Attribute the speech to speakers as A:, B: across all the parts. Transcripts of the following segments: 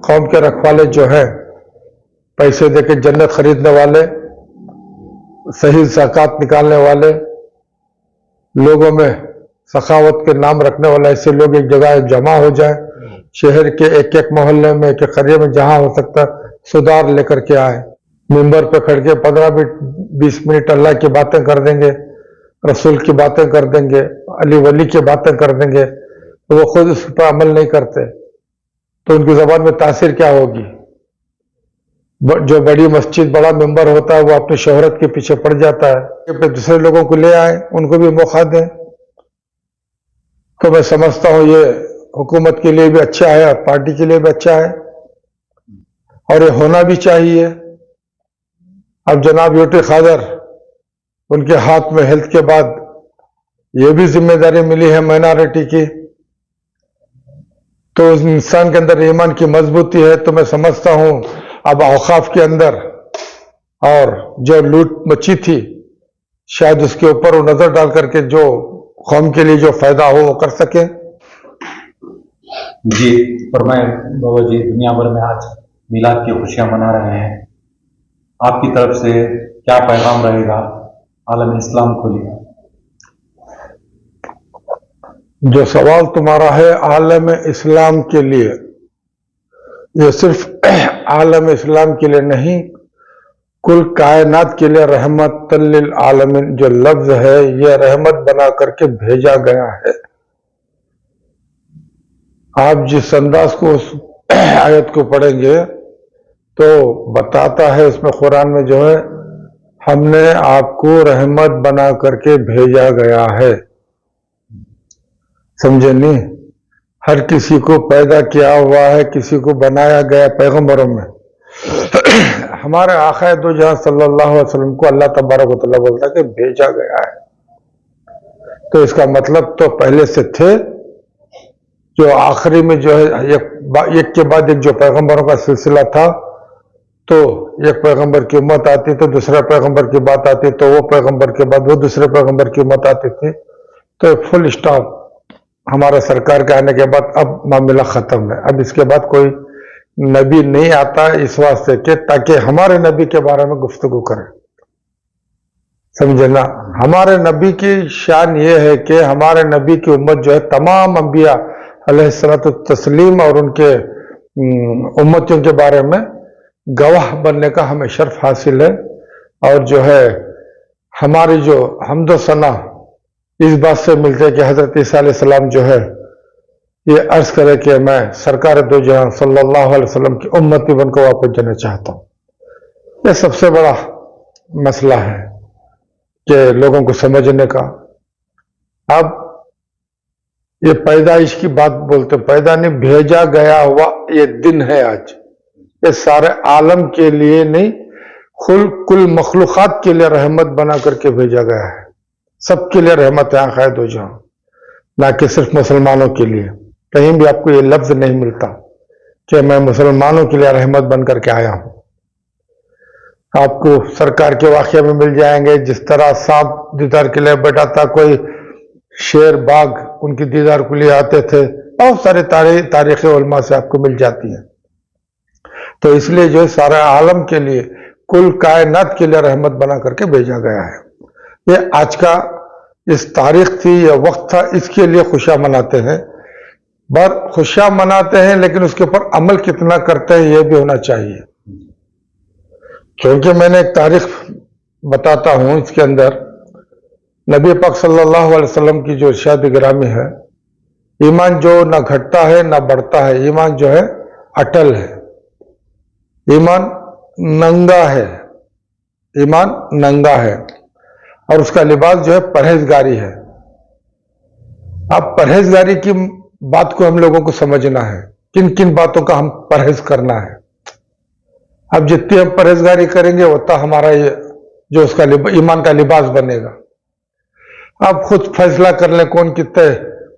A: कौम के रखवाले जो हैं, पैसे देके जन्नत खरीदने वाले, सही ज़कात निकालने वाले, लोगों में सखावत के नाम रखने वाले ऐसे लोग एक जगह जमा हो जाए, शहर के एक एक मोहल्ले में, एक एक करिए में जहां हो सकता सुधार लेकर के आए। मिंबर पे खड़ के 15 मिनट 20 मिनट अल्लाह की बातें कर देंगे, रसूल की बातें कर देंगे, अली वली की बातें कर देंगे, तो वो खुद उस पर अमल नहीं करते, तो उनकी जबान में तासीर क्या होगी। जो बड़ी मस्जिद बड़ा मेंबर होता है वो अपनी शोहरत के पीछे पड़ जाता है, फिर दूसरे लोगों को ले आए, उनको भी मौका दें। तो मैं समझता हूं ये हुकूमत के लिए भी अच्छा है और पार्टी के लिए भी अच्छा है, और ये होना भी चाहिए। अब जनाब यूटी खादर, उनके हाथ में हेल्थ के बाद ये भी जिम्मेदारी मिली है माइनॉरिटी की, तो उस इंसान के अंदर ईमान की मजबूती है। तो मैं समझता हूं अब औकाफ के अंदर और जो लूट मची थी, शायद उसके ऊपर वो नजर डाल करके जो कौम के लिए जो फायदा हो वो कर सके।
B: जी फरमाए बाबा जी, दुनिया भर में आज मिलाद की खुशियां मना रहे हैं, आपकी तरफ से क्या पैगाम रहेगा आलम इस्लाम को लिए?
A: जो सवाल तुम्हारा है आलम इस्लाम के लिए, ये सिर्फ आलम इस्लाम के लिए नहीं, कुल कायनात के लिए रहमत लिल आलमीन जो लफ्ज है, यह रहमत बना करके भेजा गया है। आप जिस अंदाज को उस आयत को पढ़ेंगे तो बताता है इसमें कुरान में जो है, हमने आपको रहमत बना करके भेजा गया है। समझे नहीं? हर किसी को पैदा किया हुआ है, किसी को बनाया गया पैगंबरों में। हमारे आका दो जहां सल्लल्लाहु अलैहि वसल्लम को अल्लाह तबारक व तआला बोलता है कि भेजा गया है, तो इसका मतलब तो पहले से थे। जो आखिरी में जो है एक के बाद एक जो पैगंबरों का सिलसिला था, तो एक पैगंबर की उम्मत आती तो दूसरा पैगंबर की बात आती, तो वो पैगंबर के बाद वो दूसरे पैगंबर की उम्मत आती थी। तो फुल स्टॉप हमारा सरकार के आने के बाद अब मामला खत्म है। अब इसके बाद कोई नबी नहीं आता, इस वास्ते के ताकि हमारे नबी के बारे में गुफ्तगू करें। समझे ना? हमारे नबी की शान ये है कि हमारे नबी की उम्मत जो है तमाम अंबिया अलैहिस्सलातु तस्लीम और उनके उम्मतियों के बारे में गवाह बनने का हमें शर्फ हासिल है। और जो है हमारी जो हम्दो सना इस बात से मिलते हैं कि हजरत ईसा अलैहिस्सलाम जो है ये अर्ज करे कि मैं सरकार दो जहां सल्लल्लाहु अलैहि वसल्लम की उम्मती बनकर वापस जाना चाहता हूं। यह सबसे बड़ा मसला है कि लोगों को समझने का। अब ये पैदाइश की बात बोलते, पैदा नहीं, भेजा गया हुआ ये दिन है आज। ये सारे आलम के लिए नहीं, कुल मखलूकात के लिए रहमत बना करके भेजा गया है। सबके लिए रहमत है आका दो जहां, ना कि सिर्फ मुसलमानों के लिए। कहीं भी आपको ये लफ्ज नहीं मिलता कि मैं मुसलमानों के लिए रहमत बन करके आया हूं। आपको सरकार के वाकये में मिल जाएंगे, जिस तरह सांप दीदार के लिए बैठा था, कोई शेर बाघ उनकी दीदार के लिए आते थे, बहुत सारे तारीख उलमा से आपको मिल जाती है। तो इसलिए जो सारा आलम के लिए, कुल कायनात के लिए रहमत बना करके भेजा गया है। ये आज का इस तारीख थी, यह वक्त था, इसके लिए खुशियां मनाते हैं। पर खुशियां मनाते हैं लेकिन उसके ऊपर अमल कितना करते हैं यह भी होना चाहिए। क्योंकि मैंने एक तारीख बताता हूं, इसके अंदर नबी पाक सल्लल्लाहु अलैहि वसल्लम की जो इरशाद गिरामी है, ईमान जो ना घटता है ना बढ़ता है, ईमान जो है अटल है। ईमान नंगा है, ईमान नंगा है, और उसका लिबास जो है परहेजगारी है। अब परहेजगारी की बात को हम लोगों को समझना है, किन किन बातों का हम परहेज करना है। अब जितनी हम परहेजगारी करेंगे उतना हमारा ये जो उसका ईमान का लिबास बनेगा। आप खुद फैसला कर लें कौन कितने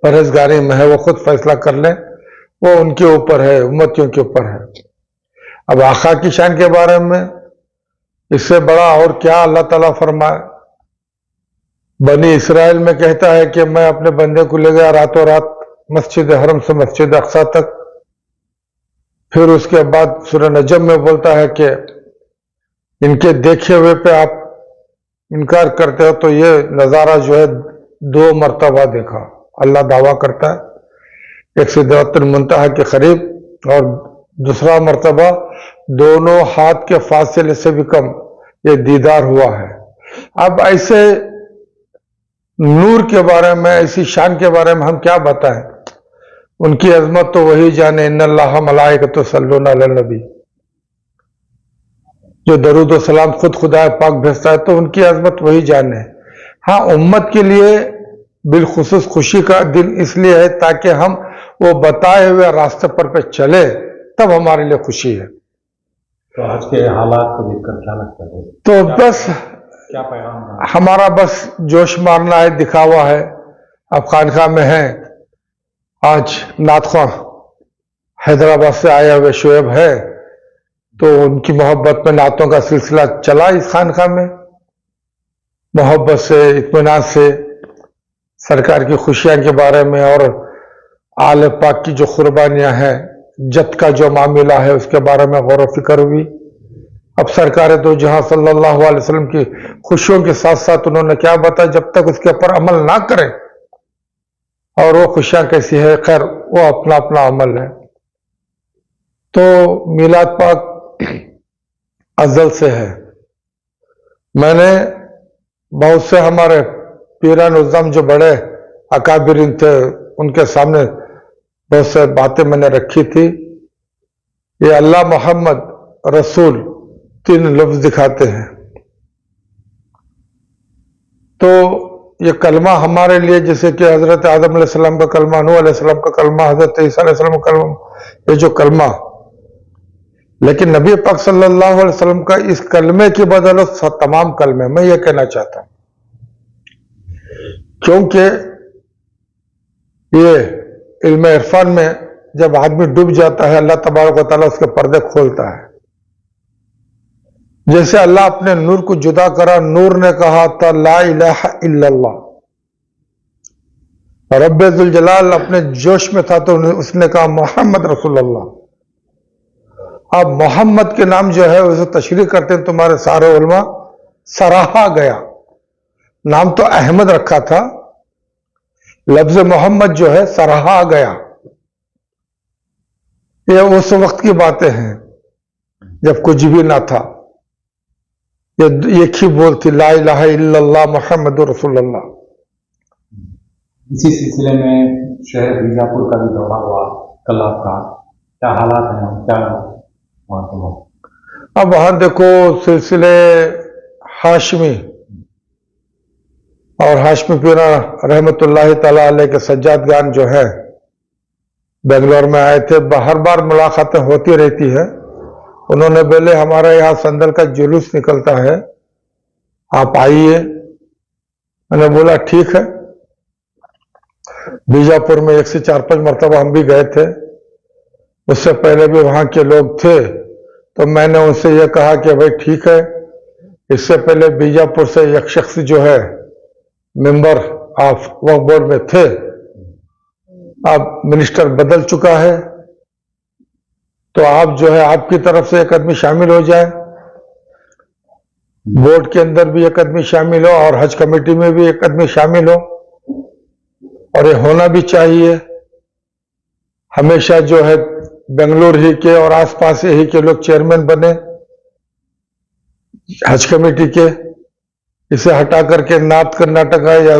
A: परहेजगारी में है, वो खुद फैसला कर लें, वो उनके ऊपर है, उम्मतियों के ऊपर है। अब आका की शान के बारे में इससे बड़ा और क्या अल्लाह ताला फरमाए। बनी इसराइल में कहता है कि मैं अपने बंदे को ले गया रातों रात मस्जिद हरम से मस्जिद अक्सा तक, फिर उसके बाद सूरह नजम में बोलता है कि इनके देखे हुए पे आप इनकार करते हो, तो ये नज़ारा जो है 2 मरतबा देखा। अल्लाह दावा करता है एक सिदरतुल मुंतहा के करीब, और दूसरा मरतबा दोनों हाथ के फासले से भी कम ये दीदार हुआ है। अब ऐसे नूर के बारे में, ऐसी शान के बारे में हम क्या बताएं? उनकी अजमत तो वही जाने। इन्नल्लाह मलाइकतु यसल्लूना अलन नबी, जो दरूद व सलाम खुद खुदा पाक भेजता है, तो उनकी अजमत वही जाने। हाँ, उम्मत के लिए बिलखुसूस खुशी का दिन इसलिए है ताकि हम वो बताए हुए रास्ते पर चले, तब हमारे लिए खुशी है।
B: तो आज के हालात को देखकर क्या लगता है?
A: तो बस
B: क्या पैगाम है?
A: हमारा बस जोश मारना है, दिखावा है। अब खानखा में है, आज नातख्वां हैदराबाद से आया हुए शुएब है, तो उनकी मोहब्बत में नातों का सिलसिला चला इस खानखा में। मोहब्बत से, इत्मीनान से सरकार की खुशियां के बारे में और आले पाक की जो कुर्बानियां हैं, जत का जो मामला है, उसके बारे में गौर व फिक्र हुई। अब सरकार दो जहां सल्लल्लाहु अलैहि वसल्लम की खुशियों के साथ साथ उन्होंने क्या बताया, जब तक उसके ऊपर अमल ना करें, और वो खुशियां कैसी है, खैर वो अपना अपना अमल है। तो मिलाद पाक अज़ल से है। मैंने बहुत से हमारे पीरान उज़्ज़म जो बड़े अकाबिरीन थे, उनके सामने बहुत से बातें मैंने रखी थी। ये अल्लाह, मोहम्मद, रसूल 3 लफ्ज दिखाते हैं। तो ये कलमा हमारे लिए, जैसे कि हजरत आदम अलैहिस्सलाम का कलमा, नूह अलैहिस्सलाम का कलमा, हजरत ईसा अलैहिस्सलाम का कलमा, ये जो कलमा, लेकिन नबी पाक सल्लल्लाहु अलैहि वसल्लम का इस कलमे की बदौलत तमाम कलमे, मैं ये कहना चाहता हूं, क्योंकि ये इल्म इरफान में जब आदमी डूब जाता है, अल्लाह तबारक व तआला उसके पर्दे खोलता है। जैसे अल्लाह अपने नूर को जुदा करा, नूर ने कहा था ला इलाहा इल्लल्लाह, रब्बे जुल जलाल अपने जोश में था तो उसने कहा मोहम्मद रसूलुल्लाह। अब मोहम्मद के नाम जो है उसे तशरीह करते हैं तुम्हारे सारे उलमा, सराहा गया। नाम तो अहमद रखा था, लफ्ज मोहम्मद जो है सराहा गया। ये उस वक्त की बातें हैं जब कुछ भी ना था। ये एक ही बोल थी, ला इलाहा इल्लल्लाह मुहम्मदुर रसूलुल्लाह।
B: इसी सिलसिले में शहर बीजापुर का भी दौरा हुआ कल आपका, क्या हालात हैं, क्या वहां के?
A: अब वहां देखो, सिलसिले हाशमी और हाशमी पीरा रहमतुल्लाह ताला अलैह के सज्जादगान जो है बेंगलोर में आए थे। हर बार मुलाकातें होती रहती है। उन्होंने बोले हमारे यहाँ संदल का जुलूस निकलता है, आप आइए। मैंने बोला ठीक है। बीजापुर में 1 से 4-5 मरतबा हम भी गए थे। उससे पहले भी वहां के लोग थे, तो मैंने उनसे यह कहा कि भाई ठीक है। इससे पहले बीजापुर से एक शख्स जो है मेंबर ऑफ वक्फ बोर्ड में थे, अब मिनिस्टर बदल चुका है, तो आप जो है आपकी तरफ से एक आदमी शामिल हो जाए, बोर्ड के अंदर भी एक आदमी शामिल हो और हज कमेटी में भी एक आदमी शामिल हो, और ये होना भी चाहिए। हमेशा जो है बेंगलुरु ही के और आसपास ही के लोग चेयरमैन बने हज कमेटी के। इसे हटा करके नॉर्थ कर्नाटका या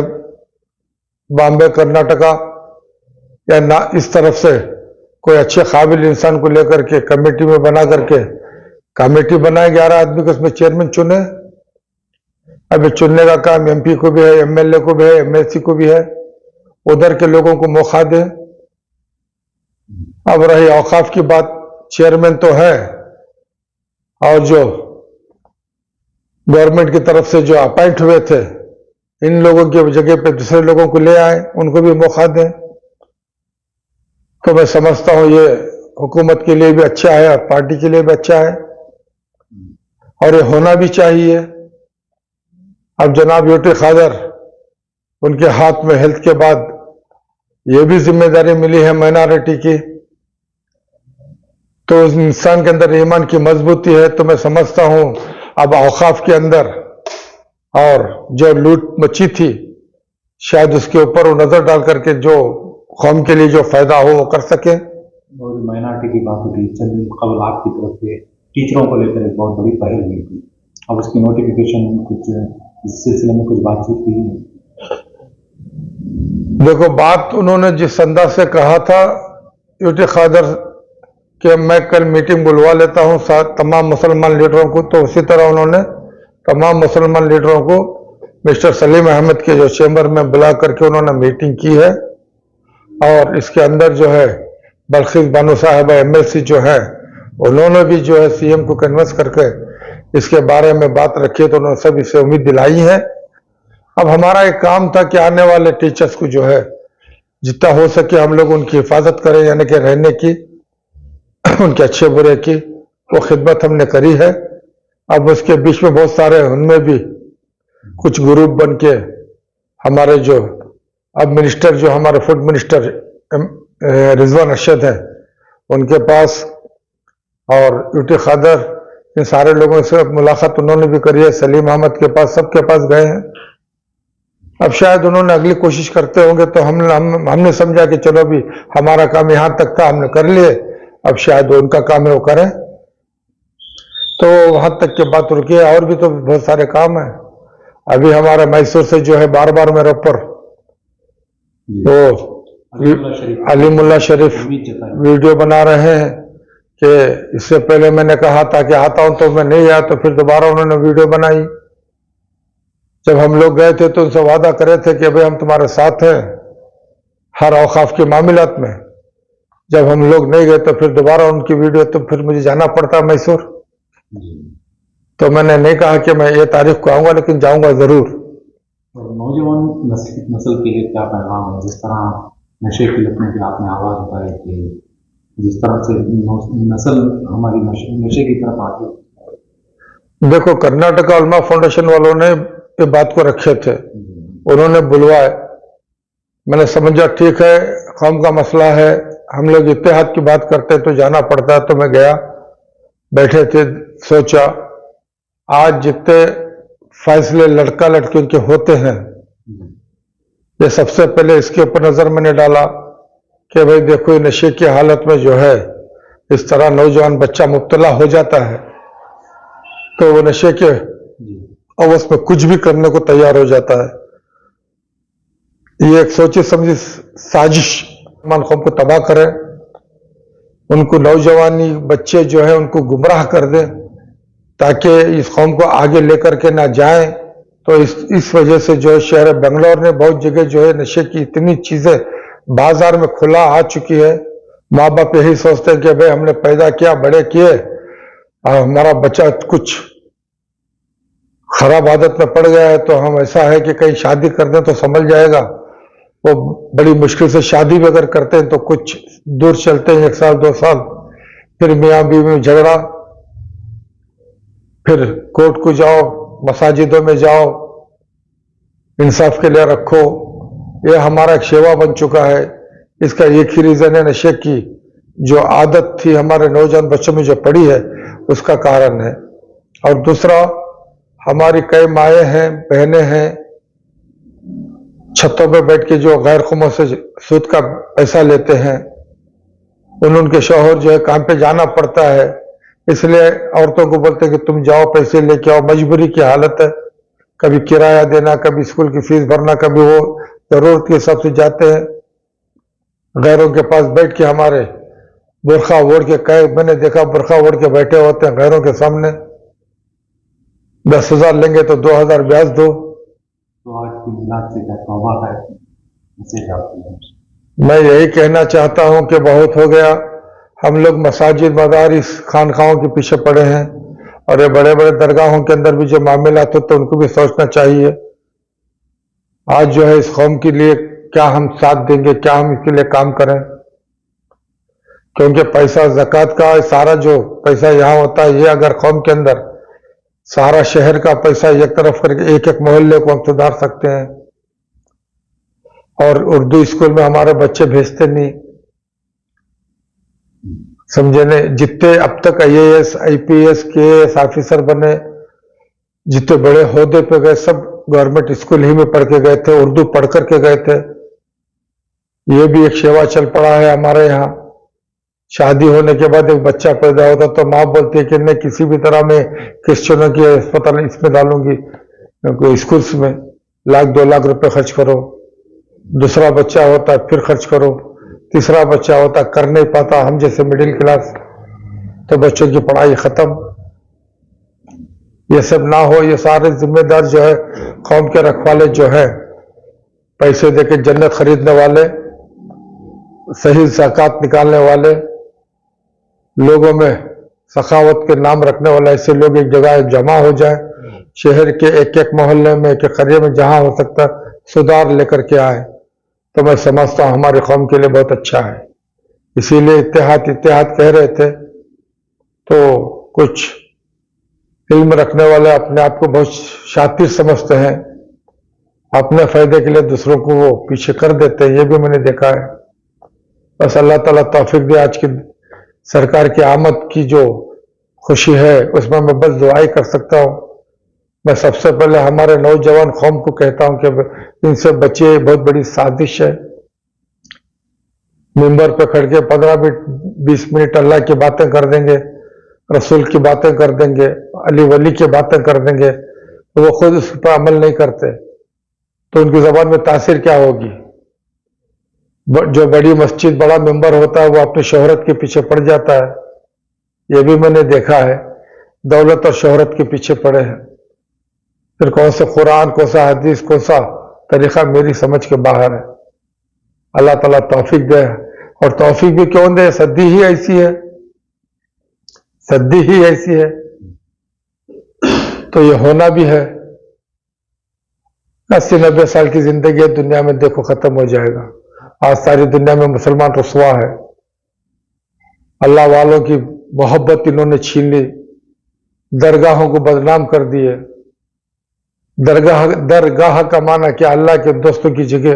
A: बॉम्बे कर्नाटका या ना, इस तरफ से कोई अच्छे काबिल इंसान को लेकर के कमेटी में बना करके कमेटी बनाए, 11 आदमी को उसमें चेयरमैन चुने। अभी चुनने का काम एमपी को भी है, एमएलए को भी है, एमएलसी को भी है, उधर के लोगों को मौका दे। अब रही औकाफ की बात, चेयरमैन तो है, और जो गवर्नमेंट की तरफ से जो अपॉइंट हुए थे, इन लोगों की जगह पे दूसरे लोगों को ले आए, उनको भी मौका दें। तो मैं समझता हूं ये हुकूमत के लिए भी अच्छा है और पार्टी के लिए भी अच्छा है, और ये होना भी चाहिए। अब जनाब यूटी खादर, उनके हाथ में हेल्थ के बाद ये भी जिम्मेदारी मिली है माइनॉरिटी की, तो उस इंसान के अंदर ईमान की मजबूती है। तो मैं समझता हूं अब औकाफ के अंदर और जो लूट मची थी, शायद उसके ऊपर वो नजर डाल करके जो कौम के लिए जो फायदा हो वो कर सके।
B: और माइनॉरिटी की बात उठी, चंद दिन कबल आपकी तरफ से टीचरों को लेकर एक बहुत बड़ी पहल हुई थी, अब उसकी नोटिफिकेशन कुछ इस सिलसिले में कुछ बातचीत हुई है?
A: देखो, बात उन्होंने जिस अंदाज से कहा था यूटी खादर कि मैं कल मीटिंग बुलवा लेता हूं तमाम मुसलमान लीडरों को, तो उसी तरह उन्होंने तमाम मुसलमान लीडरों को मिस्टर सलीम अहमद के जो चैम्बर में बुला करके उन्होंने मीटिंग की है। और इसके अंदर जो है बल्खीस बानो साहबा एमएलसी जो है, उन्होंने भी जो है सीएम को कन्विंस करके इसके बारे में बात रखी है, तो उन्होंने सब इसे उम्मीद दिलाई है। अब हमारा एक काम था कि आने वाले टीचर्स को जो है जितना हो सके हम लोग उनकी हिफाजत करें, यानी कि रहने की, उनके अच्छे बुरे की वो खिदमत हमने करी है। अब उसके बीच में बहुत सारे उनमें भी कुछ ग्रुप बन के हमारे जो अब मिनिस्टर जो हमारे फूड मिनिस्टर रिजवान अरशद है उनके पास और यूटी खादर, इन सारे लोगों से मुलाकात उन्होंने भी करी है, सलीम अहमद के पास, सबके पास गए हैं। अब शायद उन्होंने अगली कोशिश करते होंगे, तो हमने समझा कि चलो अभी हमारा काम यहां तक था, हमने कर लिए, अब शायद वो उनका काम है वो करें, तो वहां तक की बात रुकी है। और भी तो बहुत सारे काम है। अभी हमारा मैसूर से जो है बार बार मेरे ऊपर वो अलीमुल्ला शरीफ वीडियो बना रहे हैं कि इससे पहले मैंने कहा था कि आता हूं, तो मैं नहीं आया, तो फिर दोबारा उन्होंने वीडियो बनाई। जब हम लोग गए थे तो उनसे वादा करे थे कि भाई हम तुम्हारे साथ हैं हर औकाफ के मामलात में। जब हम लोग नहीं गए तो फिर दोबारा उनकी वीडियो, तो फिर मुझे जाना पड़ता मैसूर। तो मैंने नहीं कहा कि मैं ये तारीख को आऊंगा, लेकिन जाऊंगा जरूर।
B: और नौजवान नस्ल के लिए क्या पैगाम है? जिस तरह नशे की लतों की आपने आवाज उठाई कि जिस तरह से नस्ल हमारी नशे की तरफ आती।
A: देखो, कर्नाटका उलमा फाउंडेशन वालों ने ये बात को रखे थे, उन्होंने बुलवाए, मैंने समझा ठीक है कौम का मसला है, हम लोग इत्तेहाद की बात करते हैं तो जाना पड़ता है। तो मैं गया, बैठे थे, सोचा आज जितने फैसले लड़का लड़कियों के होते हैं, ये सबसे पहले इसके ऊपर नजर मैंने डाला कि भाई देखो, नशे की हालत में जो है इस तरह नौजवान बच्चा मुब्तला हो जाता है, तो वो नशे के अवस में कुछ भी करने को तैयार हो जाता है। ये एक सोची समझी साजिश मान कौम को तबाह करे, उनको नौजवानी बच्चे जो है उनको गुमराह कर दे ताकि इस कौम को आगे लेकर के ना जाए। तो इस वजह से जो है शहर बेंगलोर ने बहुत जगह जो है नशे की इतनी चीजें बाजार में खुला आ चुकी है। माँ बाप यही सोचते हैं कि भाई हमने पैदा किया, बड़े किए, हमारा बच्चा कुछ खराब आदत में पड़ गया है तो हम ऐसा है कि कहीं शादी कर दें तो संभल जाएगा। वो बड़ी मुश्किल से शादी भी अगर करते हैं तो कुछ दूर चलते हैं, 1 साल 2 साल, फिर मियाँ बीवी में झगड़ा, फिर कोर्ट को जाओ, मसाजिदों में जाओ, इंसाफ के लिए रखो। ये हमारा एक सेवा बन चुका है। इसका एक ही रीजन है, नशे की जो आदत थी हमारे नौजवान बच्चों में जो पड़ी है उसका कारण है। और दूसरा, हमारी कई माएँ हैं, बहनें हैं, छतों पे बैठ के जो गैर कौमों से सूद का पैसा लेते हैं, उनके शौहर जो है काम पे जाना पड़ता है, इसलिए औरतों को बोलते हैं कि तुम जाओ पैसे लेके आओ। मजबूरी की हालत है, कभी किराया देना, कभी स्कूल की फीस भरना, कभी वो जरूरत के हिसाब से जाते हैं। गैरों के पास बैठ के हमारे बुरखा ओढ़ के, कई मैंने देखा बुरखा ओढ़ के बैठे होते हैं गैरों के सामने, 10,000 लेंगे तो 2,000 ब्याज दो।
B: तो आज की मिलाद से क्या तौबा है?
A: मैं यही कहना चाहता हूं कि बहुत हो गया। हम लोग मसाजिद, मदारिस, खानखाहों के पीछे पड़े हैं, और ये बड़े बड़े दरगाहों के अंदर भी जो मामलात होते हैं उनको भी सोचना चाहिए। आज जो है इस कौम के लिए क्या हम साथ देंगे, क्या हम इसके लिए काम करें, क्योंकि पैसा ज़कात का सारा जो पैसा यहाँ होता है, ये अगर कौम के अंदर सारा शहर का पैसा एक तरफ करके एक एक मोहल्ले को हम सुधार सकते हैं। और उर्दू स्कूल में हमारे बच्चे भेजते नहीं, समझे ने, जितने अब तक IAS IPS KS ऑफिसर बने, जितने बड़े ओहदे पे गए, सब गवर्नमेंट स्कूल ही में पढ़ के गए थे, उर्दू पढ़ करके गए थे। ये भी एक सेवा चल पड़ा है हमारे यहाँ। शादी होने के बाद एक बच्चा पैदा होता तो माँ बोलती है कि नहीं, किसी भी तरह में क्रिश्चियनों की अस्पताल इसमें डालूंगी, कोई स्कूल्स में 1-2 लाख रुपए खर्च करो। दूसरा बच्चा होता फिर खर्च करो, तीसरा बच्चा होता कर नहीं पाता, हम जैसे मिडिल क्लास, तो बच्चों की पढ़ाई खत्म। ये सब ना हो, ये सारे जिम्मेदार जो है कौम के रखवाले जो है, पैसे देके जन्नत खरीदने वाले, सही ज़कात निकालने वाले, लोगों में सखावत के नाम रखने वाले ऐसे लोग एक जगह जमा हो जाए, शहर के एक एक मोहल्ले में, एक एक करिए में, जहां हो सकता सुधार लेकर के आए, तो मैं समझता हूं हमारी कौम के लिए बहुत अच्छा है। इसीलिए इत्तेहाद कह रहे थे, तो कुछ इल्म रखने वाले अपने आप को बहुत शातिर समझते हैं, अपने फायदे के लिए दूसरों को वो पीछे कर देते हैं, ये भी मैंने देखा है। बस अल्लाह ताला तौफीक दे। आज की सरकार की आमद की जो खुशी है उसमें मैं बस दुआई कर सकता हूँ। मैं सबसे पहले हमारे नौजवान कौम को कहता हूं कि इनसे बचिए, बहुत बड़ी साजिश है। मिंबर पे खड़ के 15 मिनट 20 मिनट अल्लाह की बातें कर देंगे, रसूल की बातें कर देंगे, अली वली की बातें कर देंगे, तो वो खुद उस पर अमल नहीं करते, तो उनकी जबान में तासीर क्या होगी। जो बड़ी मस्जिद, बड़ा मेंबर होता है, वो अपनी शोहरत के पीछे पड़ जाता है। ये भी मैंने देखा है, दौलत और शोहरत के पीछे पड़े हैं। फिर कौन सा कुरान, कौन सा हदीस, कौन सा तरीका मेरी समझ के बाहर है। अल्लाह ताला तौफीक दे, और तौफीक भी क्यों दे, सद्दी ही ऐसी है, सद्दी ही ऐसी है, तो ये होना भी है। 80-90 साल की जिंदगी है दुनिया में, देखो खत्म हो जाएगा। आज सारी दुनिया में मुसलमान रुसवा है, अल्लाह वालों की मोहब्बत इन्होंने छीन ली, दरगाहों को बदनाम कर दिए। दरगाह का माना क्या, अल्लाह के दोस्तों की जगह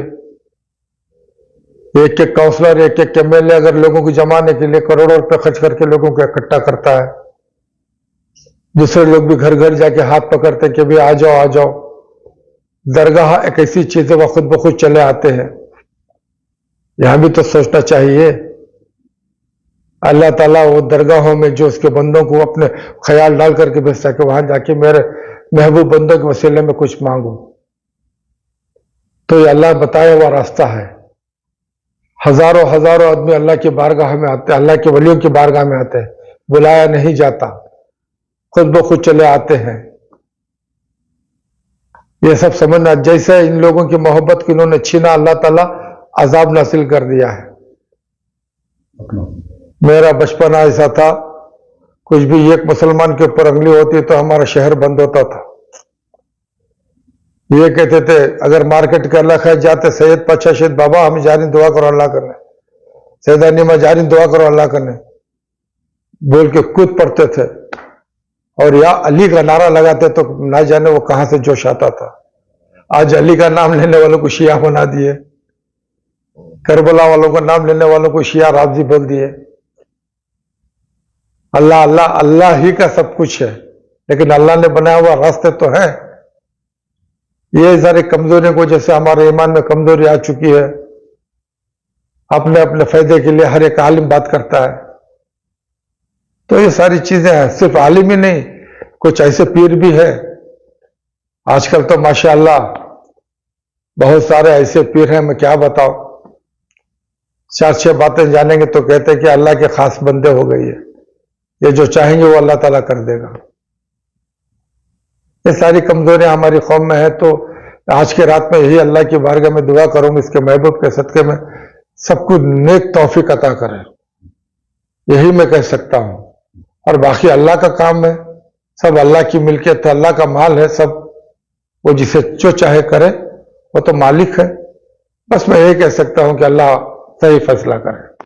A: एक एक काउंसलर, एक एक MLA अगर लोगों को जमाने के लिए करोड़ों रुपए खर्च करके लोगों को इकट्ठा करता है, दूसरे लोग भी घर घर जाके हाथ पकड़ते कि भाई आ जाओ आ जाओ। दरगाह एक ऐसी चीज है, वह खुद ब खुद चले आते हैं। यहां भी तो सोचना चाहिए। अल्लाह ताला वो दरगाहों में जो उसके बंदों को अपने ख्याल डाल करके भेजता है कि वहां जाके मेरे महबूब बंदों के वसीले में कुछ मांगो, तो ये अल्लाह बताया हुआ रास्ता है। हजारों हजारों आदमी अल्लाह की बारगाह में आते, अल्लाह के वलियों की बारगाह में आते हैं, बुलाया नहीं जाता, खुद ब खुद चले आते हैं। ये सब समझना, जैसे इन लोगों की मोहब्बत की इन्होंने छीना, अल्लाह ताला अजाब नासिल कर दिया है। मेरा बचपन ऐसा था, कुछ भी एक मुसलमान के ऊपर अंगली होती तो हमारा शहर बंद होता था। ये कहते थे, अगर मार्केट के अल्लाह खैर जाते, सैयद पातशाह शहीद बाबा हम जारी दुआ करो अल्लाह करने, सैयदानी में जारी दुआ करो अल्लाह करने, बोल के कूद पड़ते थे, और या अली का नारा लगाते तो ना जाने वो कहां से जोश आता था। आज अली का नाम लेने वालों को शिया बना दिए, करबला वालों का नाम लेने वालों को शिया राफजी बोल दिए। अल्लाह अल्लाह अल्लाह ही का सब कुछ है, लेकिन अल्लाह ने बनाया हुआ रास्ते तो है। ये सारी कमजोरियों को, जैसे हमारे ईमान में कमजोरी आ चुकी है, अपने अपने फायदे के लिए हर एक आलिम बात करता है, तो ये सारी चीजें हैं। सिर्फ आलिम ही नहीं, कुछ ऐसे पीर भी है आजकल तो माशाअल्लाह, बहुत सारे ऐसे पीर हैं, मैं क्या बताऊं। 4-6 बातें जानेंगे तो कहते हैं कि अल्लाह के खास बंदे हो गई है, ये जो चाहेंगे वो अल्लाह ताला कर देगा। ये सारी कमजोरियां हमारी कौम में है, तो आज के रात में यही अल्लाह की बारगाह में दुआ करूंगा, इसके महबूब के सदके में सबको नेक तौफीक अता करे, यही मैं कह सकता हूं। और बाकी अल्लाह का काम है, सब अल्लाह की मिल्कियत है, अल्लाह का माल है सब, वो जिसे जो चाहे करे, वो तो मालिक है। बस मैं यही कह सकता हूं कि अल्लाह सही फैसला करे।